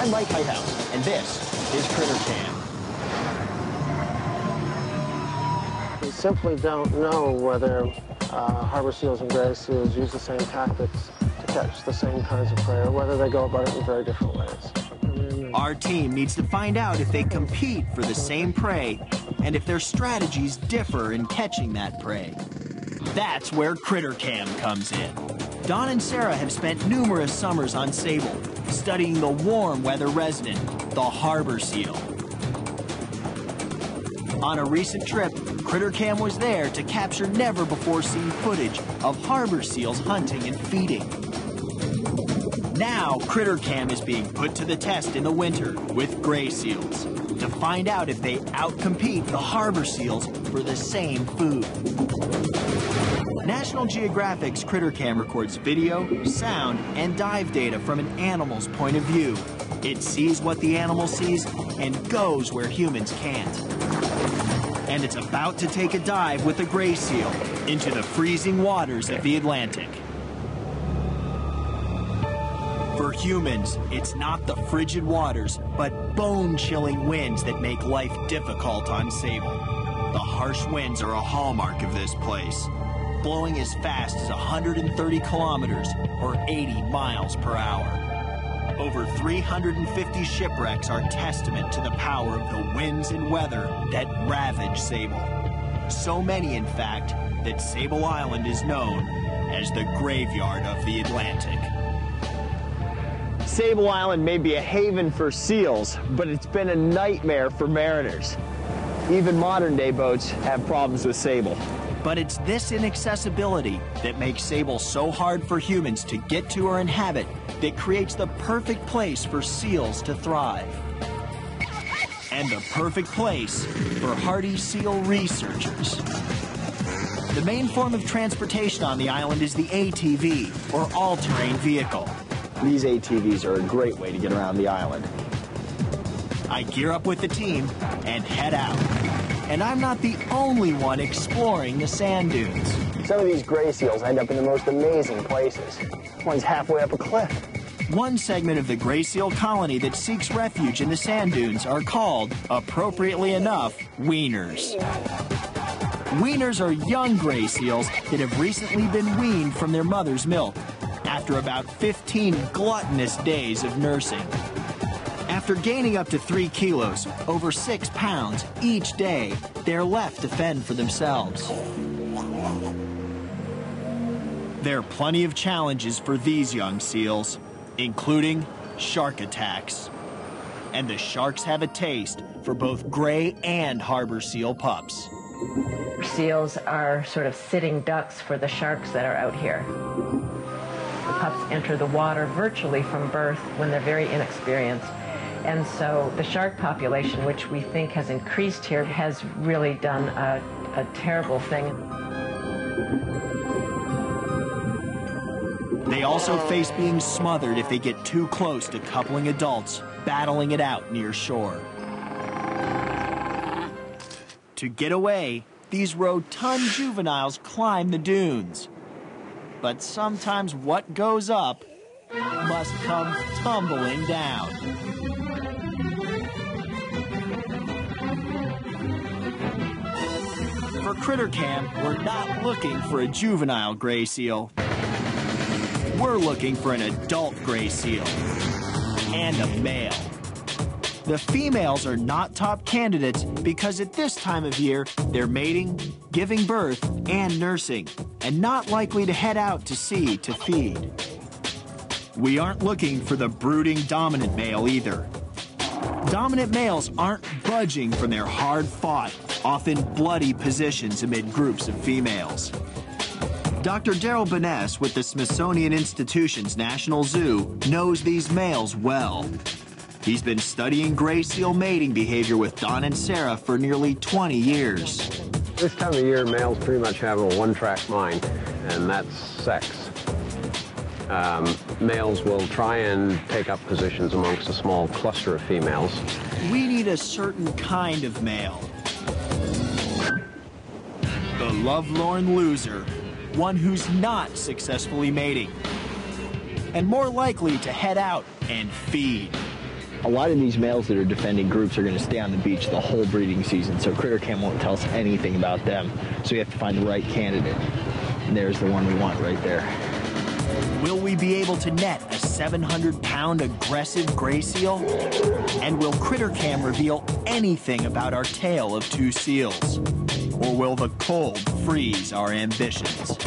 I'm Mike Heithouse, and this is Critter Cam. We simply don't know whether harbor seals and gray seals use the same tactics to catch the same kinds of prey, or whether they go about it in very different ways. Our team needs to find out if they compete for the same prey and if their strategies differ in catching that prey. That's where Critter Cam comes in. Don and Sarah have spent numerous summers on Sable, studying the warm weather resident, the harbor seal. On a recent trip, Critter Cam was there to capture never-before-seen footage of harbor seals hunting and feeding. Now, Critter Cam is being put to the test in the winter with gray seals to find out if they outcompete the harbor seals for the same food. National Geographic's Critter Cam records video, sound, and dive data from an animal's point of view. It sees what the animal sees and goes where humans can't. And it's about to take a dive with the gray seal into the freezing waters of the Atlantic. For humans, it's not the frigid waters, but bone-chilling winds that make life difficult on Sable. The harsh winds are a hallmark of this place, blowing as fast as 130 kilometers or 80 miles per hour. Over 350 shipwrecks are testament to the power of the winds and weather that ravage Sable. So many, in fact, that Sable Island is known as the graveyard of the Atlantic. Sable Island may be a haven for seals, but it's been a nightmare for mariners. Even modern-day boats have problems with Sable. But it's this inaccessibility that makes Sable so hard for humans to get to or inhabit that creates the perfect place for seals to thrive. And the perfect place for hardy seal researchers. The main form of transportation on the island is the ATV, or all-terrain vehicle. These ATVs are a great way to get around the island. I gear up with the team and head out. And I'm not the only one exploring the sand dunes. Some of these gray seals end up in the most amazing places. One's halfway up a cliff. One segment of the gray seal colony that seeks refuge in the sand dunes are called, appropriately enough, weaners. Weaners are young gray seals that have recently been weaned from their mother's milk after about 15 gluttonous days of nursing. After gaining up to 3 kilos, over 6 pounds, each day, they're left to fend for themselves. There are plenty of challenges for these young seals, including shark attacks. And the sharks have a taste for both gray and harbor seal pups. Seals are sort of sitting ducks for the sharks that are out here. The pups enter the water virtually from birth when they're very inexperienced. And so the shark population, which we think has increased here, has really done a terrible thing. They also face being smothered if they get too close to coupling adults, battling it out near shore. To get away, these rotund juveniles climb the dunes. But sometimes what goes up must come tumbling down. For Critter Cam, we're not looking for a juvenile gray seal. We're looking for an adult gray seal and a male. The females are not top candidates because at this time of year, they're mating, giving birth, and nursing, and not likely to head out to sea to feed. We aren't looking for the brooding dominant male either. Dominant males aren't budging from their hard-fought, often bloody positions amid groups of females. Dr. Daryl Beness with the Smithsonian Institution's National Zoo knows these males well. He's been studying gray seal mating behavior with Don and Sarah for nearly 20 years. This time of year, males pretty much have a one-track mind, and that's sex. Males will try and take up positions amongst a small cluster of females. We need a certain kind of male. The lovelorn loser, one who's not successfully mating, and more likely to head out and feed. A lot of these males that are defending groups are going to stay on the beach the whole breeding season, so Critter Cam won't tell us anything about them. So we have to find the right candidate. And there's the one we want right there. Will we be able to net a 700-pound aggressive gray seal? And will Critter Cam reveal anything about our tale of two seals? Or will the cold freeze our ambitions?